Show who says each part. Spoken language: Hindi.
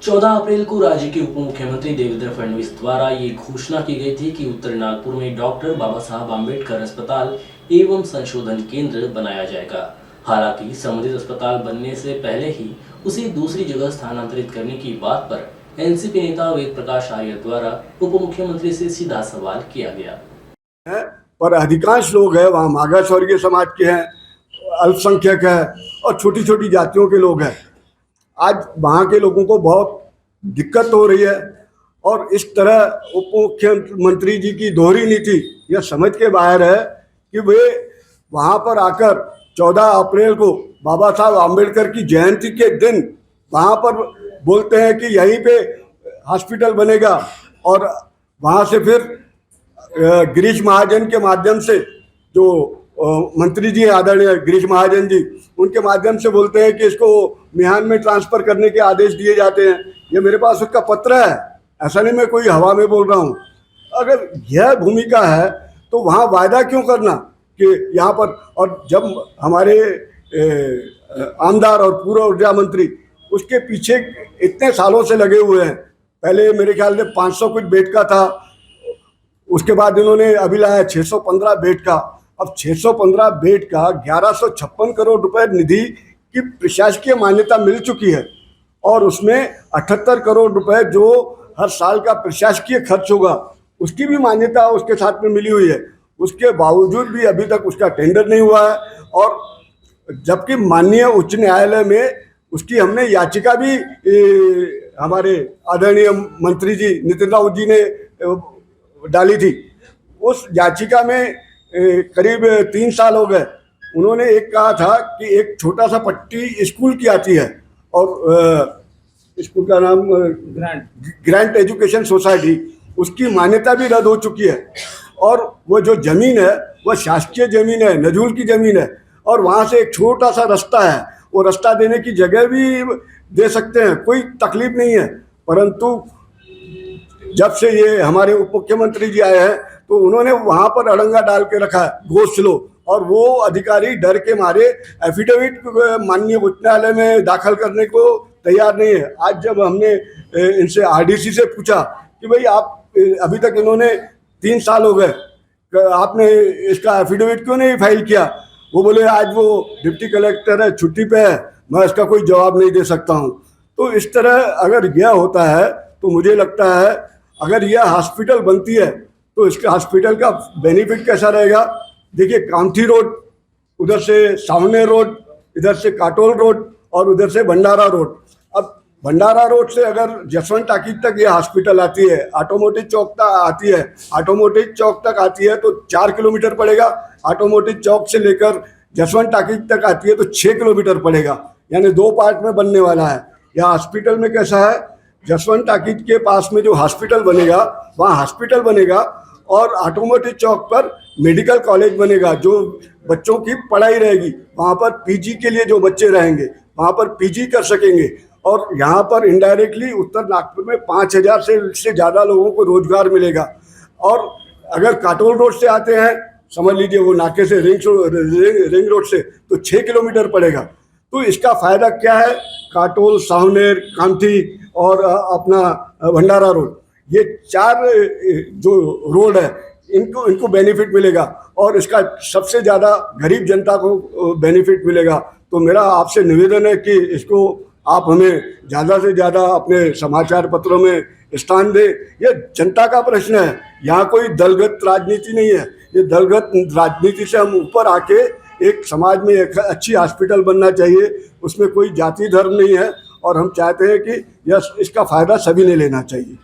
Speaker 1: 14 अप्रैल को राज्य के उप मुख्यमंत्री देवेंद्र फडणवीस द्वारा ये घोषणा की गई थी कि उत्तर नागपुर में डॉक्टर बाबा साहब आम्बेडकर अस्पताल एवं संशोधन केंद्र बनाया जाएगा। हालांकि संबंधित अस्पताल बनने से पहले ही उसे दूसरी जगह स्थानांतरित करने की बात पर एनसीपी नेता वेद प्रकाश आर्य द्वारा उप मुख्यमंत्री से सीधा सवाल किया गया।
Speaker 2: पर अधिकांश लोग हैं वहाँ मागास वर्गीय समाज के हैं, अल्पसंख्यक है और छोटी छोटी जातियों के लोग हैं। आज वहाँ के लोगों को बहुत दिक्कत हो रही है और इस तरह उप मुख्यमंत्री जी की दोहरी नीति यह समझ के बाहर है कि वे वहाँ पर आकर 14 अप्रैल को बाबा साहब आम्बेडकर की जयंती के दिन वहाँ पर बोलते हैं कि यहीं पे हॉस्पिटल बनेगा और वहाँ से फिर गिरीश महाजन के माध्यम से जो मंत्री जी आदरणीय गिरीश महाजन जी उनके माध्यम से बोलते हैं कि इसको मिहान में ट्रांसफ़र करने के आदेश दिए जाते हैं। ये मेरे पास उसका पत्र है, ऐसा नहीं मैं कोई हवा में बोल रहा हूँ। अगर यह भूमिका है तो वहाँ वायदा क्यों करना कि यहाँ पर, और जब हमारे आमदार और पूर्व ऊर्जा मंत्री उसके पीछे इतने सालों से लगे हुए हैं। पहले मेरे ख्याल से 500 कुछ बेड का था, उसके बाद इन्होंने अभी लाया 615 बेड का। अब 615 बेड का 1156 करोड़ रुपए निधि की प्रशासकीय मान्यता मिल चुकी है और उसमें 78 करोड़ रुपए जो हर साल का प्रशासकीय खर्च होगा उसकी भी मान्यता उसके साथ में मिली हुई है। उसके बावजूद भी अभी तक उसका टेंडर नहीं हुआ है और जबकि माननीय उच्च न्यायालय में उसकी हमने याचिका भी हमारे आदरणीय मंत्री जी नितिन राउत जी ने डाली थी। उस याचिका में करीब 3 साल हो गए। उन्होंने एक कहा था कि एक छोटा सा पट्टी स्कूल की आती है और स्कूल का नाम ग्रांट एजुकेशन सोसाइटी, उसकी मान्यता भी रद्द हो चुकी है और वो जो ज़मीन है वह शासकीय ज़मीन है, नजूल की ज़मीन है और वहाँ से एक छोटा सा रास्ता है, वो रास्ता देने की जगह भी दे सकते हैं, कोई तकलीफ नहीं है। परंतु जब से ये हमारे उप मुख्यमंत्री जी आए हैं तो उन्होंने वहाँ पर अड़ंगा डाल के रखा है, गोश्त लो, और वो अधिकारी डर के मारे एफिडेविट माननीय उच्च न्यायालय में दाखिल करने को तैयार नहीं है। आज जब हमने इनसे आरडीसी से पूछा कि भाई आप अभी तक इन्होंने 3 साल हो गए, आपने इसका एफिडेविट क्यों नहीं फाइल किया, वो बोले आज वो डिप्टी कलेक्टर है, छुट्टी पे है, मैं इसका कोई जवाब नहीं दे सकता हूँ। तो इस तरह अगर यह होता है तो मुझे लगता है अगर यह हॉस्पिटल बनती है तो इसके हॉस्पिटल का बेनिफिट कैसा रहेगा। देखिए कामठी रोड, उधर से सावनेर रोड, इधर से काटोल रोड और उधर से भंडारा रोड। अब भंडारा रोड से अगर जसवंत टाकीज तक ये हॉस्पिटल आती है, ऑटोमोटिव चौक तक आती है, ऑटोमोटिव चौक तक आती है तो 4 किलोमीटर पड़ेगा, ऑटोमोटिव चौक से लेकर जसवंत टाकीज तक आती है तो 6 किलोमीटर पड़ेगा, यानी 2 पार्ट में बनने वाला है। यह हॉस्पिटल में कैसा है, जसवंत टाकीज के पास में जो हॉस्पिटल बनेगा वहाँ हॉस्पिटल बनेगा और ऑटोमोटिव चौक पर मेडिकल कॉलेज बनेगा, जो बच्चों की पढ़ाई रहेगी। वहाँ पर पीजी के लिए जो बच्चे रहेंगे वहाँ पर पीजी कर सकेंगे और यहाँ पर इनडायरेक्टली उत्तर नागपुर में 5000 से ज़्यादा लोगों को रोजगार मिलेगा। और अगर काटोल रोड से आते हैं, समझ लीजिए वो नाके से रिंग रोड से, तो 6 किलोमीटर पड़ेगा। तो इसका फ़ायदा क्या है, काटोल, सावनेर, कामठी और अपना भंडारा रोड, ये 4 जो रोड है इनको बेनिफिट मिलेगा और इसका सबसे ज़्यादा गरीब जनता को बेनिफिट मिलेगा। तो मेरा आपसे निवेदन है कि इसको आप हमें ज़्यादा से ज़्यादा अपने समाचार पत्रों में स्थान दें। ये जनता का प्रश्न है, यहाँ कोई दलगत राजनीति नहीं है। ये दलगत राजनीति से हम ऊपर आके एक समाज में एक अच्छी हॉस्पिटल बनना चाहिए, उसमें कोई जाति धर्म नहीं है और हम चाहते हैं कि यह इसका फ़ायदा सभी ने लेना चाहिए।